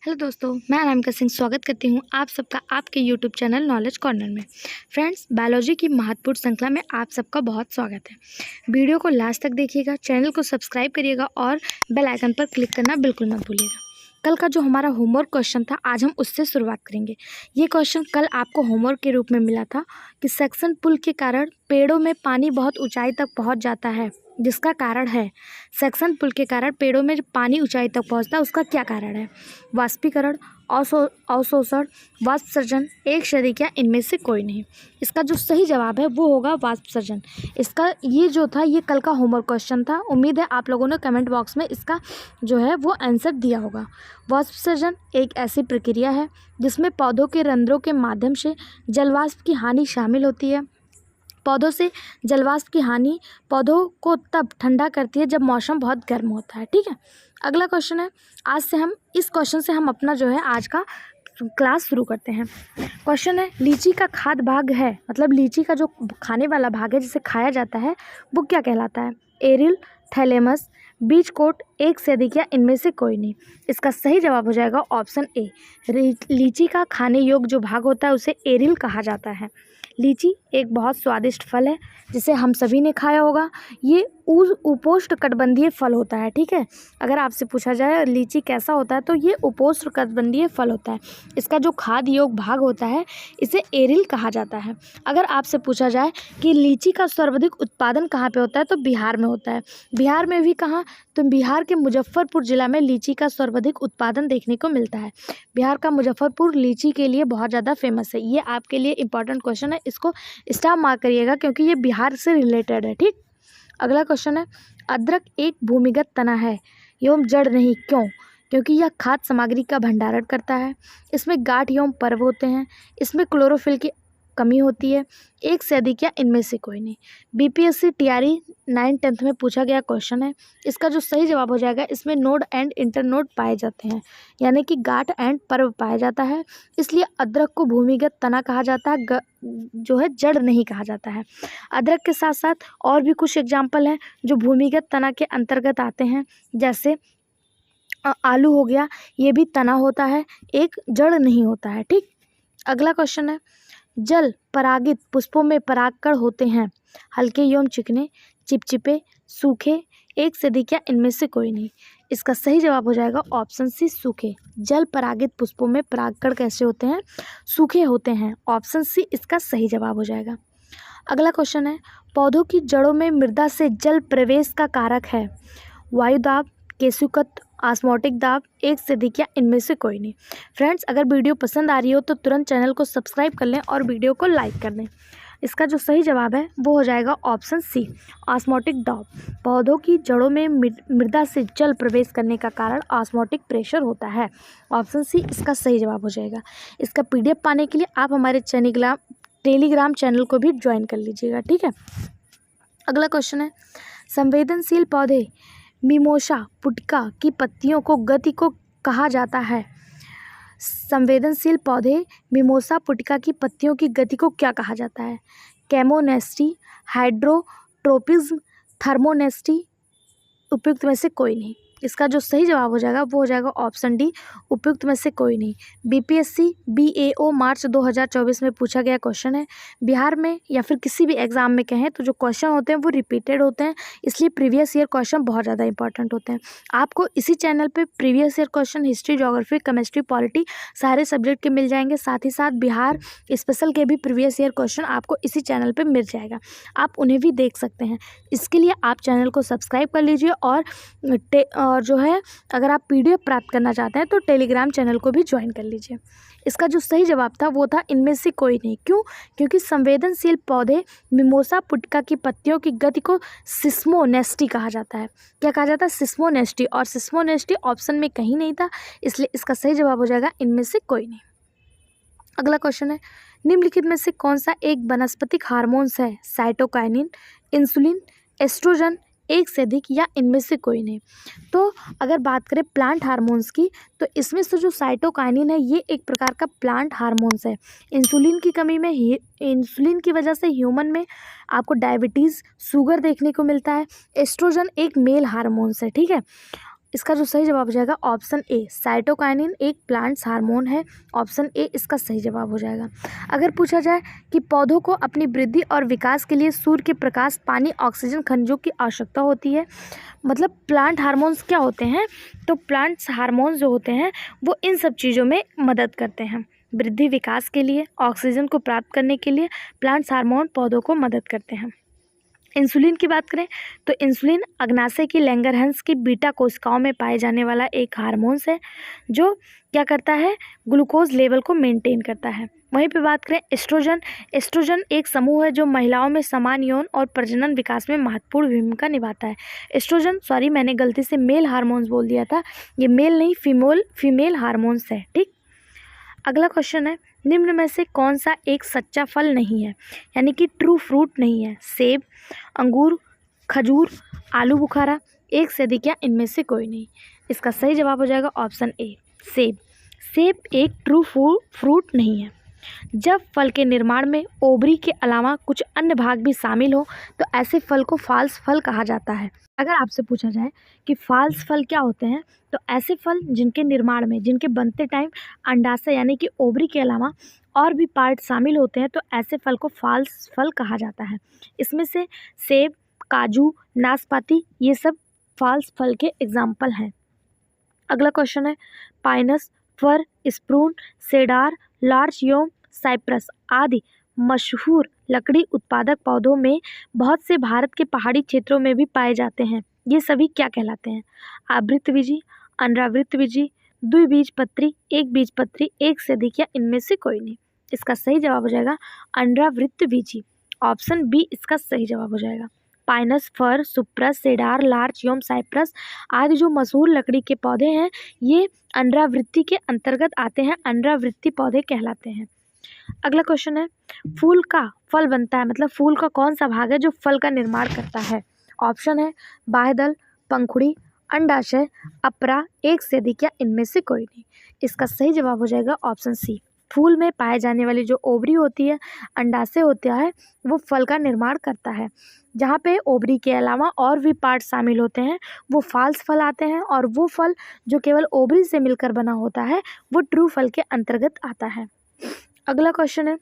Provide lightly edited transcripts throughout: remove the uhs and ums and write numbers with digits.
Hello दोस्तों, मैं अनामिका सिंह स्वागत करती हूँ आप सबका आपके यूट्यूब चैनल नॉलेज कॉर्नर में। फ्रेंड्स, बायोलॉजी की महत्वपूर्ण श्रृंखला में आप सबका बहुत स्वागत है। वीडियो को लास्ट तक देखिएगा, चैनल को सब्सक्राइब करिएगा और बेल आइकन पर क्लिक करना बिल्कुल मत भूलिएगा। कल का जो हमारा होमवर्क क्वेश्चन था, आज हम उससे शुरुआत करेंगे। ये क्वेश्चन कल आपको होमवर्क के रूप में मिला था कि सेक्शन पुल के कारण पेड़ों में पानी बहुत ऊंचाई तक पहुँच जाता है, जिसका कारण है। सेक्शन पुल के कारण पेड़ों में पानी ऊंचाई तक पहुंचता है, उसका क्या कारण है? वाष्पीकरण, अवशोषण, वाष्पसर्जन, एक शरीक या इनमें से कोई नहीं। इसका जो सही जवाब है वो होगा वाष्पसर्जन। इसका ये जो था, ये कल का होमवर्क क्वेश्चन था। उम्मीद है आप लोगों ने कमेंट बॉक्स में इसका जो है वो आंसर दिया होगा। वाष्पसर्जन एक ऐसी प्रक्रिया है जिसमें पौधों के रंध्रों के माध्यम से जलवाष्प की हानि शामिल होती है। पौधों से जलवाष्प की हानि पौधों को तब ठंडा करती है जब मौसम बहुत गर्म होता है। ठीक है, अगला क्वेश्चन है। आज से हम इस क्वेश्चन से हम अपना जो है आज का क्लास शुरू करते हैं। क्वेश्चन है, लीची का खाद्य भाग है, मतलब लीची का जो खाने वाला भाग है जिसे खाया जाता है वो क्या कहलाता है? एरिल, थैलेमस, बीज कोट, एक से अधिक या इनमें से कोई नहीं। इसका सही जवाब हो जाएगा ऑप्शन ए। लीची का खाने योग्य जो भाग होता है उसे एरिल कहा जाता है। लीची एक बहुत स्वादिष्ट फल है जिसे हम सभी ने खाया होगा। ये उपोष्णकटिबंधीय फल होता है। ठीक है, अगर आपसे पूछा जाए लीची कैसा होता है तो ये उपोष्णकटिबंधीय फल होता है। इसका जो खाद्य योग्य भाग होता है इसे एरिल कहा जाता है। अगर आपसे पूछा जाए कि लीची का सर्वाधिक उत्पादन कहाँ पे होता है तो बिहार में होता है। बिहार में भी कहाँ? तो बिहार के मुजफ्फरपुर जिला में लीची का सर्वाधिक उत्पादन देखने को मिलता है। बिहार का मुजफ्फरपुर लीची के लिए बहुत ज़्यादा फेमस है। ये आपके लिए इंपॉर्टेंट क्वेश्चन है, इसको स्टार मार्क करिएगा क्योंकि ये बिहार से रिलेटेड है। ठीक, अगला क्वेश्चन है। अदरक एक भूमिगत तना है एवं जड़ नहीं, क्यों? क्योंकि यह खाद्य सामग्री का भंडारण करता है। इसमें गांठ एवं पर्व होते हैं। इसमें क्लोरोफिल की कमी होती है। एक से अधिक या इनमें से कोई नहीं। बीपीएससी टीआरई 9th-10th में पूछा गया क्वेश्चन है। इसका जो सही जवाब हो जाएगा, इसमें नोड एंड इंटरनोड पाए जाते हैं, यानी कि गांठ एंड पर्व पाया जाता है। इसलिए अदरक को भूमिगत तना कहा जाता है, जो है जड़ नहीं कहा जाता है। अदरक के साथ साथ और भी कुछ एग्जाम्पल हैं जो भूमिगत तना के अंतर्गत आते हैं, जैसे आलू हो गया, ये भी तना होता है, एक जड़ नहीं होता है। ठीक, अगला क्वेश्चन है। जल परागित पुष्पों में परागकण होते हैं हल्के एवं चिकने, चिपचिपे, सूखे, एक से अधिक या इनमें से कोई नहीं। इसका सही जवाब हो जाएगा ऑप्शन सी, सूखे। जल परागित पुष्पों में परागकण कैसे होते हैं? सूखे होते हैं। ऑप्शन सी इसका सही जवाब हो जाएगा। अगला क्वेश्चन है। पौधों की जड़ों में मृदा से जल प्रवेश का कारक है वायुदाब, केशुकत, ऑस्मोटिक दाब, एक से अधिक या इनमें से कोई नहीं। फ्रेंड्स, अगर वीडियो पसंद आ रही हो तो तुरंत चैनल को सब्सक्राइब कर लें और वीडियो को लाइक कर दें। इसका जो सही जवाब है वो हो जाएगा ऑप्शन सी, ऑस्मोटिक दाब। पौधों की जड़ों में मृदा से जल प्रवेश करने का कारण ऑस्मोटिक प्रेशर होता है। ऑप्शन सी इसका सही जवाब हो जाएगा। इसका पीडीएफ पाने के लिए आप हमारे टेलीग्राम चैनल को भी ज्वाइन कर लीजिएगा। ठीक है, अगला क्वेश्चन है। संवेदनशील पौधे मिमोसा पुटिका की पत्तियों को गति को कहा जाता है। संवेदनशील पौधे मिमोसा पुटिका की पत्तियों की गति को क्या कहा जाता है? केमोनेस्टी, हाइड्रोट्रोपिज्म, थर्मोनेस्टी, उपयुक्त में से कोई नहीं। इसका जो सही जवाब हो जाएगा वो हो जाएगा ऑप्शन डी, उपयुक्त में से कोई नहीं। बीपीएससी बीएओ मार्च 2024 में पूछा गया क्वेश्चन है। बिहार में या फिर किसी भी एग्जाम में कहें तो जो क्वेश्चन होते हैं वो रिपीटेड होते हैं, इसलिए प्रीवियस ईयर क्वेश्चन बहुत ज़्यादा इंपॉर्टेंट होते हैं। आपको इसी चैनल पे previous year question history, geography, chemistry, polity सारे सब्जेक्ट के मिल जाएंगे। साथ ही साथ बिहार स्पेशल के भी प्रीवियस ईयर क्वेश्चन आपको इसी चैनल पर मिल जाएगा, आप उन्हें भी देख सकते हैं। इसके लिए आप चैनल को सब्सक्राइब कर लीजिए और जो है अगर आप पीडीएफ प्राप्त करना चाहते हैं तो टेलीग्राम चैनल को भी ज्वाइन कर लीजिए। इसका जो सही जवाब था वो था इनमें से कोई नहीं। क्यों? क्योंकि संवेदनशील पौधे मिमोसा पुटिका की पत्तियों की गति को सिस्मोनेस्टी कहा जाता है। क्या कहा जाता है? सिस्मोनेस्टी। और सिस्मोनेस्टी ऑप्शन में कहीं नहीं था, इसलिए इसका सही जवाब हो जाएगा इनमें से कोई नहीं। अगला क्वेश्चन है। निम्नलिखित में से कौन सा एक वनस्पतिक हार्मोन्स है? साइटोकाइनिन, इंसुलिन, एस्ट्रोजन, एक से अधिक या इनमें से कोई नहीं। तो अगर बात करें प्लांट हार्मोन्स की तो इसमें से जो साइटोकाइनिन है ये एक प्रकार का प्लांट हार्मोन्स है। इंसुलिन की कमी में इंसुलिन की वजह से ह्यूमन में आपको डायबिटीज़, शुगर देखने को मिलता है। एस्ट्रोजन एक मेल हार्मोन्स है। ठीक है, इसका जो सही जवाब हो जाएगा ऑप्शन ए, साइटोकाइनिन एक प्लांट्स हार्मोन है। ऑप्शन ए इसका सही जवाब हो जाएगा। अगर पूछा जाए कि पौधों को अपनी वृद्धि और विकास के लिए सूर्य के प्रकाश, पानी, ऑक्सीजन, खनिजों की आवश्यकता होती है, मतलब प्लांट हार्मोन्स क्या होते हैं, तो प्लांट्स हार्मोन्स जो होते हैं वो इन सब चीज़ों में मदद करते हैं। वृद्धि विकास के लिए, ऑक्सीजन को प्राप्त करने के लिए प्लांट्स हार्मोन पौधों को मदद करते हैं। इंसुलिन की बात करें तो इंसुलिन अग्नाशय की लैंगरहंस की बीटा कोशिकाओं में पाए जाने वाला एक हार्मोन्स है जो क्या करता है, ग्लूकोज लेवल को मेंटेन करता है। वहीं पे बात करें एस्ट्रोजन, एस्ट्रोजन एक समूह है जो महिलाओं में समान यौन और प्रजनन विकास में महत्वपूर्ण भूमिका निभाता है। एस्ट्रोजन, सॉरी मैंने गलती से मेल हार्मोन्स बोल दिया था, ये मेल नहीं फीमेल हार्मोन्स है। ठीक, अगला क्वेश्चन है, निम्न में से कौन सा एक सच्चा फल नहीं है, यानी कि ट्रू फ्रूट नहीं है? सेब, अंगूर, खजूर, आलू बुखारा, एक से अधिक या इनमें से कोई नहीं। इसका सही जवाब हो जाएगा ऑप्शन ए, सेब। सेब एक ट्रू फ्रूट नहीं है। जब फल के निर्माण में ओवरी के अलावा कुछ अन्य भाग भी शामिल हो तो ऐसे फल को फाल्स फल कहा जाता है। अगर आपसे पूछा जाए कि फाल्स फल क्या होते हैं, तो ऐसे फल जिनके निर्माण में, जिनके बनते टाइम अंडाशय यानी कि ओवरी के अलावा और भी पार्ट शामिल होते हैं, तो ऐसे फल को फाल्स फल कहा जाता है। इसमें से सेब, काजू, नाशपाती ये सब फाल्स फल के एग्जाम्पल हैं। अगला क्वेश्चन है, पाइनस, फर, स्प्रून, सेडार, लार्च योम, साइप्रस आदि मशहूर लकड़ी उत्पादक पौधों में बहुत से भारत के पहाड़ी क्षेत्रों में भी पाए जाते हैं। ये सभी क्या कहलाते हैं? आवृतबीजी, अनावृतबीजी, द्विबीजपत्री, एक बीजपत्री, एक से अधिक या इनमें से कोई नहीं। इसका सही जवाब हो जाएगा अनावृतबीजी। ऑप्शन बी इसका सही जवाब हो जाएगा। पाइनस, फर, सुप्रस, सेडार, लार्च योम, साइप्रस आदि जो मशहूर लकड़ी के पौधे हैं ये अनावृत्ति के अंतर्गत आते हैं, अनावृत्ति पौधे कहलाते हैं। अगला क्वेश्चन है, फूल का फल बनता है, मतलब फूल का कौन सा भाग है जो फल का निर्माण करता है? ऑप्शन है बाह्यदल, पंखुड़ी, अंडाशय, अपरा, एक से अधिक या इनमें से कोई नहीं। इसका सही जवाब हो जाएगा ऑप्शन सी। फूल में पाए जाने वाली जो ओवरी होती है, अंडाशय होता है, वो फल का निर्माण करता है। जहाँ पे ओवरी के अलावा और भी पार्ट शामिल होते हैं वो फाल्स फल आते हैं, और वो फल जो केवल ओवरी से मिलकर बना होता है वो ट्रू फल के अंतर्गत आता है। अगला क्वेश्चन है,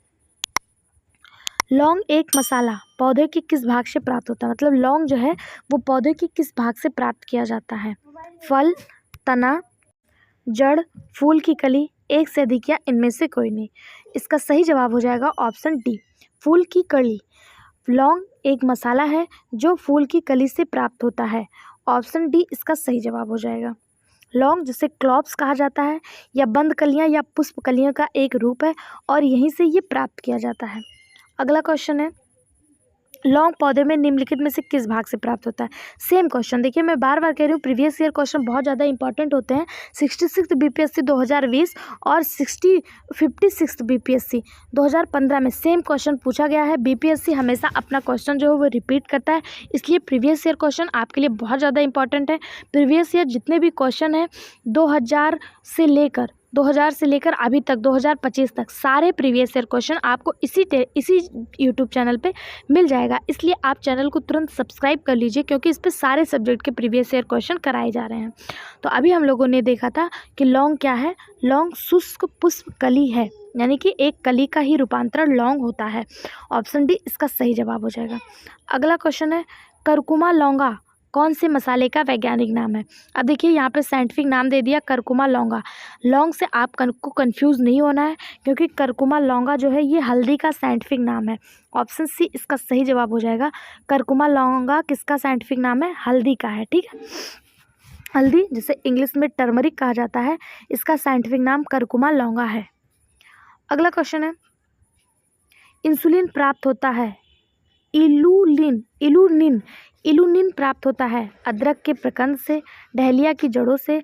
लौंग एक मसाला पौधे के किस भाग से प्राप्त होता है? मतलब लौंग जो है वो पौधे के किस भाग से प्राप्त किया जाता है? फल, तना, जड़, फूल की कली, एक से अधिक या इनमें से कोई नहीं। इसका सही जवाब हो जाएगा ऑप्शन डी, फूल की कली। लौंग एक मसाला है जो फूल की कली से प्राप्त होता है। ऑप्शन डी इसका सही जवाब हो जाएगा। लौंग जिसे क्लॉव्स कहा जाता है या बंद कलियां या पुष्प कलियों का एक रूप है और यहीं से ये प्राप्त किया जाता है। अगला क्वेश्चन है, लौंग पौधे में निम्नलिखित में से किस भाग से प्राप्त होता है? सेम क्वेश्चन, देखिए मैं बार बार कह रही हूँ प्रीवियस ईयर क्वेश्चन बहुत ज़्यादा इंपॉर्टेंट होते हैं। 66 बीपीएससी 2020 और 56 बीपीएससी 2015 में सेम क्वेश्चन पूछा गया है। बीपीएससी हमेशा अपना क्वेश्चन जो है वो रिपीट करता है, इसलिए प्रीवियस ईयर क्वेश्चन आपके लिए बहुत ज़्यादा इंपॉर्टेंट है। प्रीवियस ईयर जितने भी क्वेश्चन हैं 2000 से लेकर अभी तक 2025 तक सारे प्रीवियस ईयर क्वेश्चन आपको इसी यूट्यूब चैनल पे मिल जाएगा। इसलिए आप चैनल को तुरंत सब्सक्राइब कर लीजिए क्योंकि इस पे सारे सब्जेक्ट के प्रीवियस ईयर क्वेश्चन कराए जा रहे हैं। तो अभी हम लोगों ने देखा था कि लौंग क्या है, लौंग शुष्क पुष्प कली है, यानी कि एक कली का ही रूपांतरण लौंग होता है। ऑप्शन डी इसका सही जवाब हो जाएगा। अगला क्वेश्चन है, करकुमा लौंगा कौन से मसाले का वैज्ञानिक नाम है? अब देखिए यहाँ पे साइंटिफिक नाम दे दिया करकुमा लौंगा। लौंग से आपको कंफ्यूज नहीं होना है क्योंकि करकुमा लौंगा जो है ये हल्दी का साइंटिफिक नाम है। ऑप्शन सी इसका सही जवाब हो जाएगा। करकुमा लौंगा किसका साइंटिफिक नाम है? हल्दी का है। ठीक है, हल्दी जिसे इंग्लिश में टर्मरिक कहा जाता है, इसका साइंटिफिक नाम करकुमा लौंगा है। अगला क्वेश्चन है, इंसुलिन प्राप्त होता है, इलुलिन प्राप्त होता है अदरक के प्रकंद से, डहलिया की जड़ों से।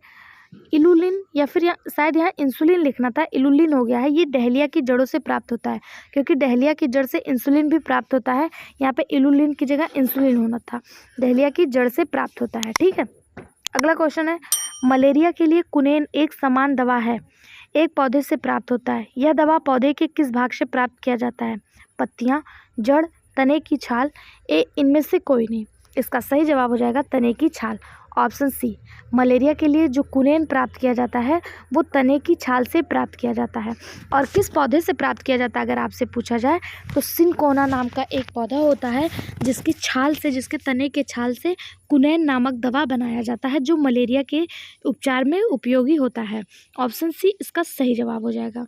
इलुलिन या फिर शायद यहाँ इंसुलिन लिखना था, इलुलिन हो गया है। ये डहलिया की जड़ों से प्राप्त होता है क्योंकि डहलिया की जड़ से इंसुलिन भी प्राप्त होता है। यहाँ पे इलुलिन की जगह इंसुलिन होना था, डहलिया की जड़ से प्राप्त होता है। ठीक है, अगला क्वेश्चन है, मलेरिया के लिए कुनेन एक समान दवा है, एक पौधे से प्राप्त होता है। यह दवा पौधे के किस भाग से प्राप्त किया जाता है? पत्तियाँ, जड़, तने की छाल, इनमें से कोई नहीं। इसका सही जवाब हो जाएगा तने की छाल। ऑप्शन सी, मलेरिया के लिए जो कुनैन प्राप्त किया जाता है वो तने की छाल से प्राप्त किया जाता है। और किस पौधे से प्राप्त किया जाता है अगर आपसे पूछा जाए तो सिनकोना नाम का एक पौधा होता है जिसकी छाल से, जिसके तने के छाल से कुनैन नामक दवा बनाया जाता है जो मलेरिया के उपचार में उपयोगी होता है। ऑप्शन सी इसका सही जवाब हो जाएगा।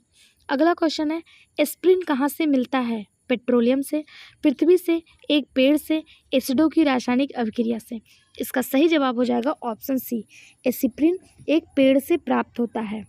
अगला क्वेश्चन है, एस्प्रिन कहाँ से मिलता है? पेट्रोलियम से, पृथ्वी से, एक पेड़ से, एसिडों की रासायनिक अभिक्रिया से। इसका सही जवाब हो जाएगा ऑप्शन सी, एस्प्रिन एक पेड़ से प्राप्त होता है।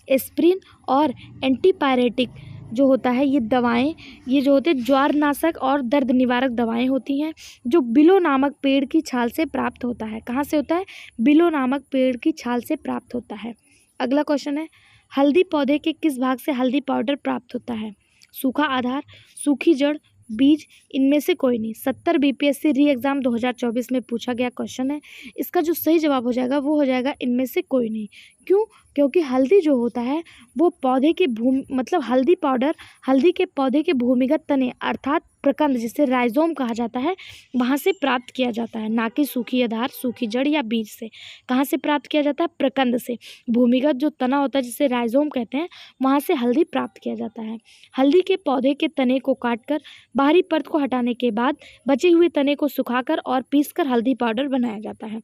एस्प्रिन और एंटीपायरेटिक जो होता है, ये दवाएं, ये जो होते हैं ज्वारनाशक और दर्द निवारक दवाएं होती हैं जो बिलो नामक पेड़ की छाल से प्राप्त होता है। कहाँ से होता है? बिलो नामक पेड़ की छाल से प्राप्त होता है। अगला क्वेश्चन है, हल्दी पौधे के किस भाग से हल्दी पाउडर प्राप्त होता है? सूखा आधार, सूखी जड़, बीज, इनमें से कोई नहीं। 70 बीपीएससी री एग्ज़ाम 2024 में पूछा गया क्वेश्चन है। इसका जो सही जवाब हो जाएगा वो हो जाएगा इनमें से कोई नहीं। क्यों? क्योंकि हल्दी जो होता है वो पौधे के मतलब हल्दी पाउडर हल्दी के पौधे के भूमिगत तने अर्थात प्रकंद, जिसे राइजोम कहा जाता है, वहाँ से प्राप्त किया जाता है, ना कि सूखी आधार, सूखी जड़ या बीज से। कहाँ से प्राप्त किया जाता है? प्रकंद से। भूमिगत जो तना होता है जिसे राइजोम कहते हैं, वहाँ से हल्दी प्राप्त किया जाता है। हल्दी के पौधे के तने को काटकर बाहरी परत को हटाने के बाद बचे हुए तने को सुखाकर और पीसकर हल्दी पाउडर बनाया जाता है।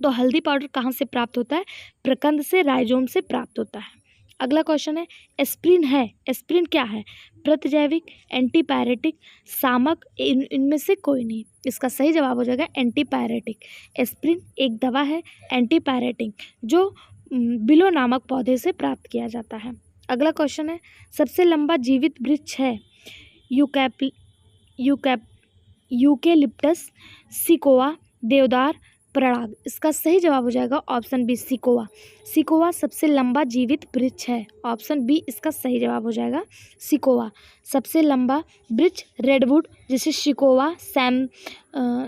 तो हल्दी पाउडर कहाँ से प्राप्त होता है? प्रकंद से, राइजोम से प्राप्त होता है। अगला क्वेश्चन है, एस्प्रिन है, एस्प्रिन क्या है? प्रतिजैविक, एंटीपायरेटिक, सामक, इनमें से कोई नहीं। इसका सही जवाब हो जाएगा एंटीपायरेटिक। एस्प्रिन एक दवा है एंटीपायरेटिक जो बिलो नामक पौधे से प्राप्त किया जाता है। अगला क्वेश्चन है, सबसे लंबा जीवित वृक्ष है? यूकेलिप्टस, सिकोआ, देवदार, पराग। इसका सही जवाब हो जाएगा ऑप्शन बी, सिकोआ। सिकोआ सबसे लंबा जीवित वृक्ष है। ऑप्शन बी इसका सही जवाब हो जाएगा, सिकोआ। सबसे लंबा वृक्ष रेडवुड, जिसे सिकोआ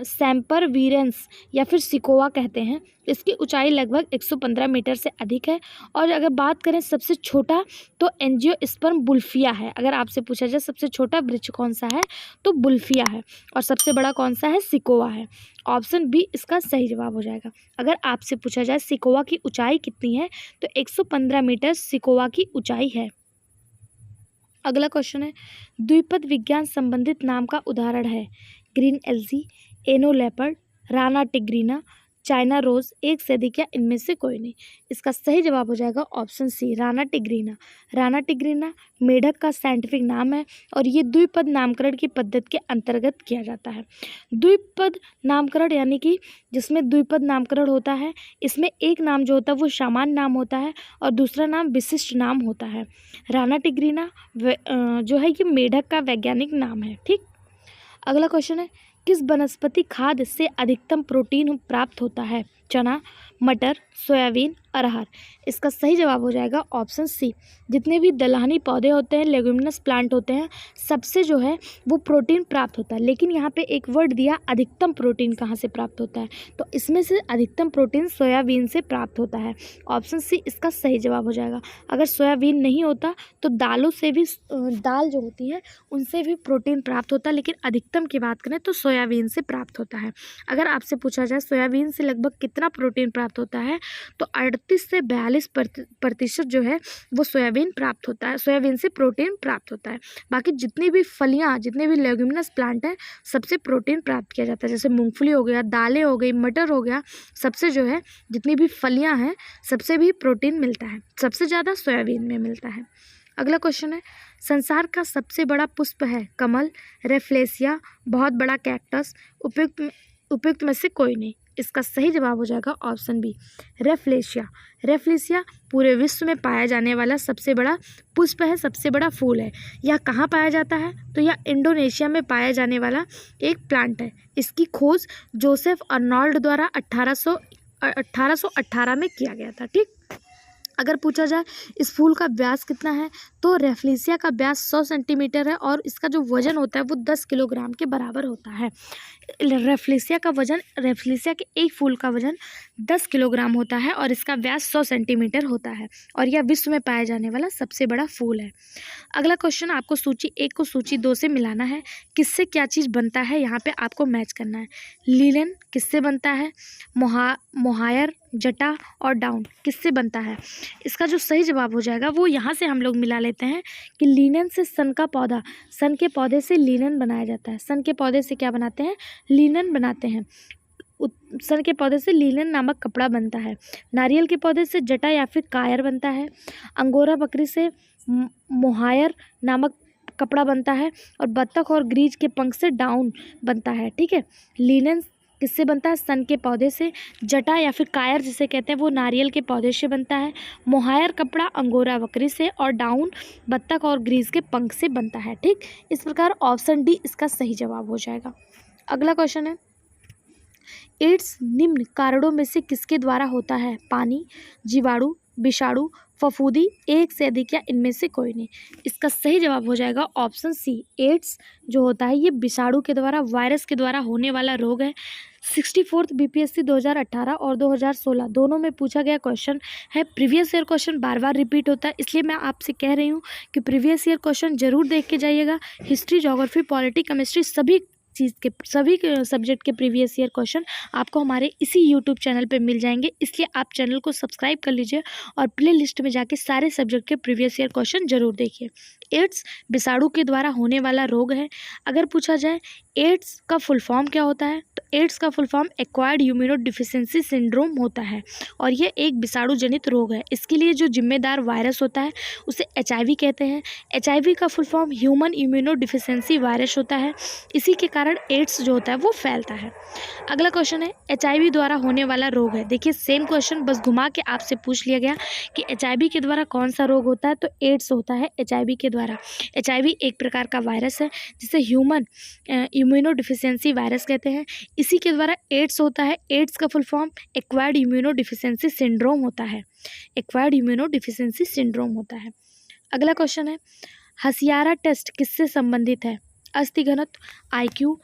सैम्परवीरेंस या फिर सिकोआ कहते हैं। इसकी ऊंचाई लगभग 115 मीटर से अधिक है। और अगर बात करें सबसे छोटा तो एंजियोस्पर्म बुल्फिया है। अगर आपसे पूछा जाए सबसे छोटा वृक्ष कौन सा है तो बुल्फिया है। और सबसे बड़ा कौन सा है? सिकोआ है। ऑप्शन बी इसका सही जवाब हो जाएगा। अगर आपसे पूछा जाए सिकोआ की ऊंचाई कितनी है तो 115 मीटर सिकोआ की ऊंचाई है। अगला क्वेश्चन है, द्विपद विज्ञान संबंधित नाम का उदाहरण है? ग्रीन एल्जी, एनो leopard, Rana tigrina, China rose, एक से अधिक या इनमें से कोई नहीं। इसका सही जवाब हो जाएगा option C, Rana tigrina. Rana tigrina मेढक का साइंटिफिक नाम है और ये द्विपद नामकरण की पद्धति के अंतर्गत किया जाता है। द्विपद नामकरण यानी कि जिसमें द्विपद नामकरण होता है, इसमें एक नाम जो होता है वो सामान्य नाम होता है और दूसरा नाम विशिष्ट नाम होता है। राना टिग्रीना जो है ये मेढक का वैज्ञानिक नाम है। ठीक। अगला क्वेश्चन है, किस वनस्पति खाद्य से अधिकतम प्रोटीन प्राप्त होता है? चना, मटर, सोयाबीन, अरहर। इसका सही जवाब हो जाएगा ऑप्शन सी। जितने भी दलहनी पौधे होते हैं, लेग्यूमिनस प्लांट होते हैं, सबसे जो है वो प्रोटीन प्राप्त होता है। लेकिन यहाँ पे एक वर्ड दिया, अधिकतम प्रोटीन कहाँ से प्राप्त होता है, तो इसमें से अधिकतम प्रोटीन सोयाबीन से प्राप्त होता है। ऑप्शन सी इसका सही जवाब हो जाएगा। अगर सोयाबीन नहीं होता तो दालों से भी, दाल जो होती है उनसे भी प्रोटीन प्राप्त होता है, लेकिन अधिकतम की बात करें तो सोयाबीन से प्राप्त होता है। अगर आपसे पूछा जाए सोयाबीन से लगभग कितना प्रोटीन प्राप्त होता है तो 38 से 42% जो है वो सोयाबीन प्राप्त होता है, सोयाबीन से प्रोटीन प्राप्त होता है। बाकी जितनी भी फलियां, जितने भी लेग्यूमिनस प्लांट हैं, सबसे प्रोटीन प्राप्त किया जाता है। जैसे मूंगफली हो गया, दालें हो गई, मटर हो गया, सबसे जो है जितनी भी फलियां हैं सबसे भी प्रोटीन मिलता है। सबसे ज़्यादा सोयाबीन में मिलता है। अगला क्वेश्चन है, संसार का सबसे बड़ा पुष्प है? कमल, रेफ्लेसिया, बहुत बड़ा कैक्टस, उपयुक्त में से कोई नहीं। इसका सही जवाब हो जाएगा ऑप्शन बी, रेफ्लेसिया। रेफ्लेसिया पूरे विश्व में पाया जाने वाला सबसे बड़ा पुष्प है, सबसे बड़ा फूल है। यह कहाँ पाया जाता है तो यह इंडोनेशिया में पाया जाने वाला एक प्लांट है। इसकी खोज जोसेफ अर्नोल्ड द्वारा 1818 में किया गया था। ठीक। अगर पूछा जाए इस फूल का व्यास कितना है, तो रेफ्लिसिया का व्यास 100 सेंटीमीटर है और इसका जो वजन होता है वो 10 किलोग्राम के बराबर होता है। रेफ्लिसिया के एक फूल का वजन 10 किलोग्राम होता है और इसका व्यास 100 सेंटीमीटर होता है और यह विश्व में पाया जाने वाला सबसे बड़ा फूल है। अगला क्वेश्चन, आपको सूची 1 को सूची 2 से मिलाना है। किससे क्या चीज़ बनता है, यहाँ पे आपको मैच करना है। लीलन किससे बनता है, मोहायर, जटा और डाउन किससे बनता है। इसका जो सही जवाब हो जाएगा वो यहाँ से हम लोग मिला लेते हैं कि लिनन से सन का पौधा, सन के पौधे से लिनन बनाया जाता है। सन के पौधे से क्या बनाते हैं, लिनन बनाते हैं। सन के पौधे से लिनन नामक कपड़ा बनता है। नारियल के पौधे से जटा या फिर कायर बनता है। अंगोरा बकरी से मोहायर नामक कपड़ा बनता है और बत्तख और ग्रीज के पंख से डाउन बनता है। ठीक है, लिनन किससे बनता है, सन के पौधे से। जटा या फिर कायर जिसे कहते हैं वो नारियल के पौधे से बनता है। मोहायर कपड़ा अंगोरा बकरी से और डाउन बत्तख और ग्रीज के पंख से बनता है। ठीक, इस प्रकार ऑप्शन डी इसका सही जवाब हो जाएगा। अगला क्वेश्चन है, एड्स निम्न कारणों में से किसके द्वारा होता है। पानी, जीवाणु, विषाणु, फफूंदी, एक से अधिक या इनमें से कोई नहीं। इसका सही जवाब हो जाएगा ऑप्शन सी। एड्स जो होता है ये विषाणु के द्वारा, वायरस के द्वारा होने वाला रोग है। 64th बीपीएससी 2018 और 2016 दोनों में पूछा गया क्वेश्चन है। प्रीवियस ईयर क्वेश्चन बार बार रिपीट होता है, इसलिए मैं आपसे कह रही हूँ कि प्रीवियस ईयर क्वेश्चन जरूर देख के जाइएगा। हिस्ट्री, ज्योग्राफी, पॉलिटी, केमिस्ट्री सभी सब्जेक्ट के प्रीवियस ईयर क्वेश्चन आपको हमारे इसी यूट्यूब चैनल पे मिल जाएंगे, इसलिए आप चैनल को सब्सक्राइब कर लीजिए और प्ले लिस्ट में जाके सारे सब्जेक्ट के प्रीवियस ईयर क्वेश्चन जरूर देखिए। एड्स विषाणु के द्वारा होने वाला रोग है। अगर पूछा जाए एड्स का फुल फॉर्म क्या होता है, तो एड्स का full form acquired immuno deficiency syndrome होता है और ये एक विषाणु जनित रोग है। इसके लिए जो जिम्मेदार वायरस होता है उसे HIV कहते हैं। HIV का full form human immuno deficiency virus होता है। इसी के कारण एड्स जो होता है वो फैलता है। अगला क्वेश्चन है, HIV द्वारा होने वाला रोग है। देखिए सेम क्वेश्चन बस घुमा के आपसे पूछ लिया गया कि HIV के द्वारा कौन सा रोग होता है, तो एड्स होता है HIV के द्वारा। HIV एक प्रकार का वायरस है जिसे ह्यूमन इम्यूनो डिफिशियंसी वायरस कहते हैं। इसी के द्वारा एड्स होता है। एड्स का full form acquired immuno deficiency syndrome होता है। एक्वायर्ड इम्यूनो डिफिशियंसी सिंड्रोम होता है। अगला क्वेश्चन है, हसियारा टेस्ट किससे संबंधित है। अस्थि घनत्व, IQ,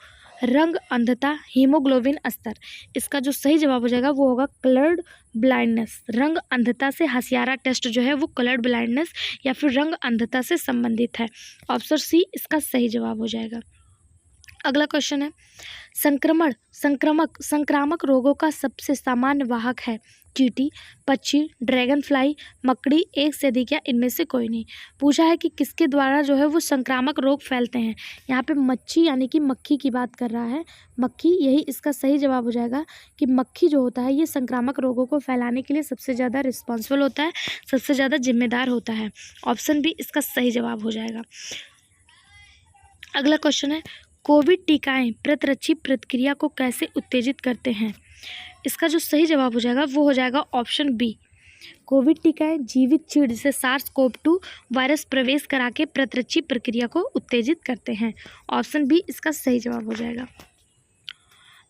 रंग, अंधता, हीमोग्लोबिन स्तर। इसका जो सही जवाब हो जाएगा वो होगा कलर्ड ब्लाइंडनेस। रंग अंधता से हसियारा टेस्ट जो है वो कलर्ड ब्लाइंडनेस या फिर रंग अंधता से संबंधित है। ऑप्शन सी इसका सही जवाब हो जाएगा। अगला क्वेश्चन है, संक्रामक रोगों का सबसे सामान्य वाहक है। चींटी, पक्षी, ड्रैगन फ्लाई, मकड़ी, एक से अधिक या इनमें से कोई नहीं। पूछा है कि किसके द्वारा जो है वो संक्रामक रोग फैलते हैं। यहाँ पे मच्छी यानी कि मक्खी की बात कर रहा है। मक्खी, यही इसका सही जवाब हो जाएगा कि मक्खी जो होता है ये संक्रामक रोगों को फैलाने के लिए सबसे ज़्यादा रिस्पॉन्सिबल होता है, सबसे ज़्यादा जिम्मेदार होता है। ऑप्शन बी इसका सही जवाब हो जाएगा। अगला क्वेश्चन है, कोविड टीकाएं प्रतिरक्षी प्रतिक्रिया को कैसे उत्तेजित करते हैं। इसका जो सही जवाब हो जाएगा वो हो जाएगा ऑप्शन बी। कोविड टीकाएं जीवित चीड़ जिसे SARS-CoV-2 वायरस प्रवेश करा के प्रतिरक्षी प्रक्रिया को उत्तेजित करते हैं। ऑप्शन बी इसका सही जवाब हो जाएगा।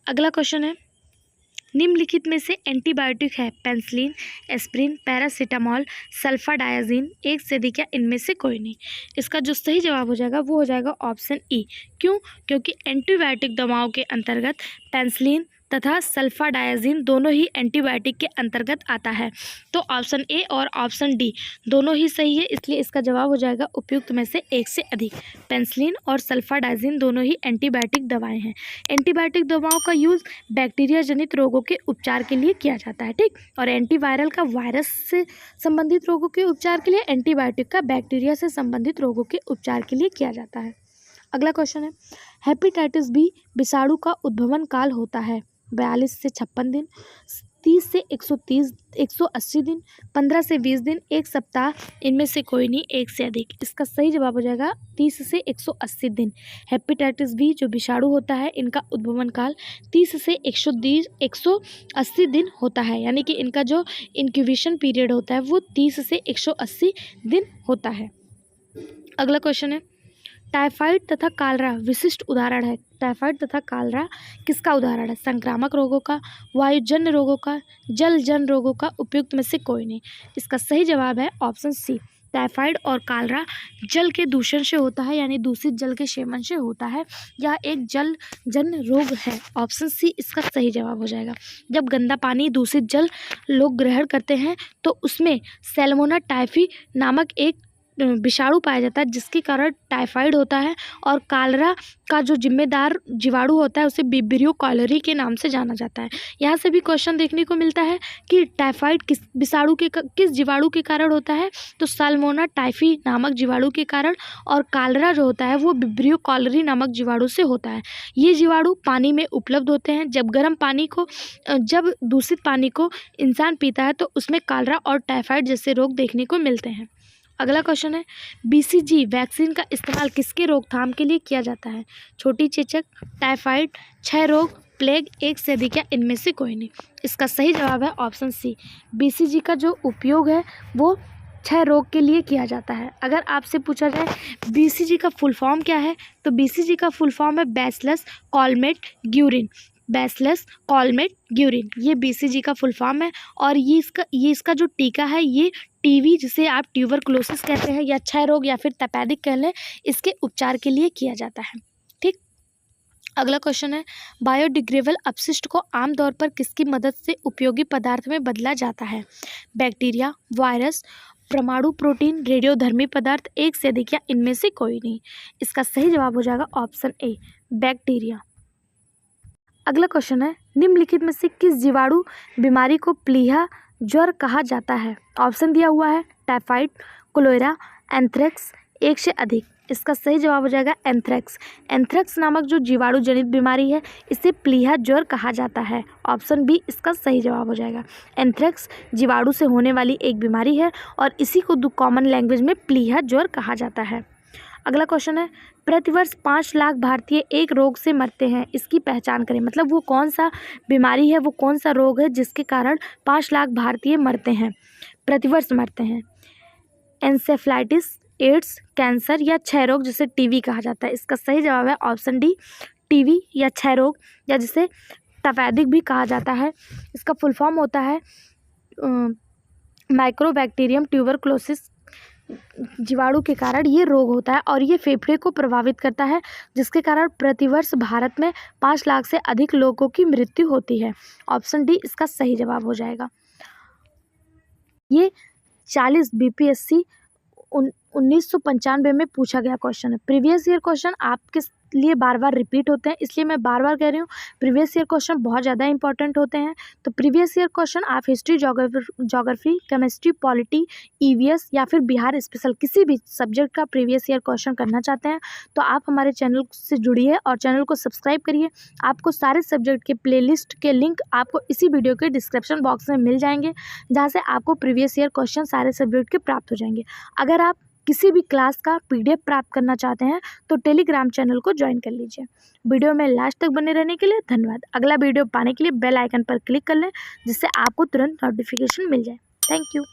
अगला क्वेश्चन है, निम्नलिखित में से एंटीबायोटिक है। पेनिसिलिन, एस्प्रिन, पैरासीटामोल, सल्फाडायाजिन, एक से अधिक या इनमें से कोई नहीं। इसका जो सही जवाब हो जाएगा वो हो जाएगा ऑप्शन ई। क्यों? क्योंकि एंटीबायोटिक दवाओं के अंतर्गत पेनिसिलिन तथा सल्फाडायाजिन दोनों ही एंटीबायोटिक के अंतर्गत आता है। तो ऑप्शन ए और ऑप्शन डी दोनों ही सही है, इसलिए इसका जवाब हो जाएगा उपयुक्त में से एक से अधिक। पेनिसिलिन और सल्फाडायाजिन दोनों ही एंटीबायोटिक दवाएं हैं। एंटीबायोटिक दवाओं का यूज़ बैक्टीरिया जनित रोगों के उपचार के लिए किया जाता है। ठीक, और एंटीवायरल का वायरस से संबंधित रोगों के उपचार के लिए, एंटीबायोटिक का बैक्टीरिया से संबंधित रोगों के उपचार के लिए किया जाता है। अगला क्वेश्चन है, हेपेटाइटिस बी विषाणु का उद्भवन काल होता है 42 से 56 दिन, 30 से 180 दिन, 15 से 20 दिन, एक सप्ताह, इनमें से कोई नहीं, एक से अधिक। इसका सही जवाब हो जाएगा 30 से 180 दिन। हेपेटाइटिस बी जो विषाणु होता है इनका उद्भवन काल 30 से 180 दिन होता है, यानी कि इनका जो इंक्यूबेशन पीरियड होता है वो 30 से 180 दिन होता है। अगला क्वेश्चन है, टाइफाइड तथा कालरा विशिष्ट उदाहरण है। टाइफाइड तथा कालरा किसका उदाहरण है? संक्रामक रोगों का, वायुजन्य रोगों का, जलजन्य रोगों का, उपयुक्त में से कोई नहीं। इसका सही जवाब है ऑप्शन सी। टाइफाइड और कालरा जल के दूषण से होता है, यानी दूषित जल के सेवन से होता है। यह एक जलजन्य रोग है। ऑप्शन सी इसका सही जवाब हो जाएगा। जब गंदा पानी, दूषित जल लोग ग्रहण करते हैं तो उसमें सैल्मोना टाइफी नामक एक विषाणु पाया जाता है, जिसके कारण टाइफाइड होता है। और कालरा का जो जिम्मेदार जीवाणु होता है उसे विब्रियो कॉलेरी के नाम से जाना जाता है। यहाँ से भी क्वेश्चन देखने को मिलता है कि टाइफाइड किस जीवाणु के कारण होता है, तो सैल्मोना टाइफी नामक जीवाणु के कारण, और कालरा जो होता है वो विब्रियो कॉलेरी नामक जीवाणु से होता है। ये जीवाणु पानी में उपलब्ध होते हैं। जब दूषित पानी को इंसान पीता है तो उसमें कालरा और टाइफाइड जैसे रोग देखने को मिलते हैं। अगला क्वेश्चन है, बीसीजी वैक्सीन का इस्तेमाल किसके रोकथाम के लिए किया जाता है? छोटी चेचक, टाइफाइड, क्षय रोग, प्लेग, एक से अधिक या इनमें से कोई नहीं। इसका सही जवाब है ऑप्शन सी। बीसीजी का जो उपयोग है वो क्षय रोग के लिए किया जाता है। अगर आपसे पूछा जाए बीसीजी का फुल फॉर्म क्या है, तो बीसीजी का फुल फॉर्म है बैसिलस कॉलमेट ग्यूरिन। बैसिलस कॉलमेट ग्यूरिन, ये बीसीजी का फुल फॉर्म है। और ये इसका जो टीका है, ये टीवी, जिसे आप ट्यूबरकुलोसिस कहते हैं, या क्षय रोग या फिर तपेदिक कह लें, इसके उपचार के लिए किया जाता है। ठीक। अगला क्वेश्चन है, बायोडिग्रेडेबल अपशिष्ट को आमतौर पर किसकी मदद से उपयोगी पदार्थ में बदला जाता है? बैक्टीरिया, वायरस, परमाणु प्रोटीन, रेडियोधर्मी पदार्थ, एक से अधिक या इनमें से कोई नहीं। इसका सही जवाब हो जाएगा ऑप्शन ए, बैक्टीरिया। अगला क्वेश्चन है, निम्नलिखित में से किस जीवाणु बीमारी को प्लीहा ज्वर कहा जाता है? ऑप्शन दिया हुआ है टाइफाइड, कोलेरा, एंथ्रेक्स, एक से अधिक। इसका सही जवाब हो जाएगा एंथ्रेक्स। एंथ्रेक्स नामक जो जीवाणु जनित बीमारी है इसे प्लीहा ज्वर कहा जाता है। ऑप्शन बी इसका सही जवाब हो जाएगा। एंथ्रेक्स जीवाणु से होने वाली एक बीमारी है और इसी को कॉमन लैंग्वेज में प्लीहा ज्वर कहा जाता है। अगला क्वेश्चन है, प्रतिवर्ष 5 लाख भारतीय एक रोग से मरते हैं, इसकी पहचान करें। मतलब वो कौन सा बीमारी है, वो कौन सा रोग है जिसके कारण 5 लाख भारतीय मरते हैं, प्रतिवर्ष मरते हैं? एंसेफ्लाइटिस, एड्स, कैंसर या क्षय रोग, जिसे टीबी कहा जाता है। इसका सही जवाब है ऑप्शन डी, टीबी या क्षय रोग, या जिसे तपेदिक भी कहा जाता है। इसका फुल फॉर्म होता है माइक्रोबैक्टीरियम ट्यूबरकुलोसिस जीवाणु के कारण ये रोग होता है और ये फेफड़े को प्रभावित करता है, जिसके कारण प्रतिवर्ष भारत में 5 लाख से अधिक लोगों की मृत्यु होती है। ऑप्शन डी इसका सही जवाब हो जाएगा। ये 40 बीपीएससी 1995 में पूछा गया क्वेश्चन है। प्रीवियस ईयर क्वेश्चन आपके लिए बार बार रिपीट होते हैं, इसलिए मैं बार बार कह रही हूँ प्रीवियस ईयर क्वेश्चन बहुत ज़्यादा इंपॉर्टेंट होते हैं। तो प्रीवियस ईयर क्वेश्चन आप history, geography, chemistry, polity, EVS या फिर बिहार स्पेशल किसी भी सब्जेक्ट का प्रीवियस ईयर क्वेश्चन करना चाहते हैं तो आप हमारे चैनल से जुड़िए और चैनल को सब्सक्राइब करिए। आपको सारे सब्जेक्ट के प्लेलिस्ट के लिंक आपको इसी वीडियो के डिस्क्रिप्शन बॉक्स में मिल जाएंगे, जहाँ से आपको प्रीवियस ईयर क्वेश्चन सारे सब्जेक्ट के प्राप्त हो जाएंगे। अगर आप किसी भी क्लास का पीडीएफ प्राप्त करना चाहते हैं तो टेलीग्राम चैनल को ज्वाइन कर लीजिए। वीडियो में लास्ट तक बने रहने के लिए धन्यवाद। अगला वीडियो पाने के लिए बेल आइकन पर क्लिक कर लें, जिससे आपको तुरंत नोटिफिकेशन मिल जाए। Thank you.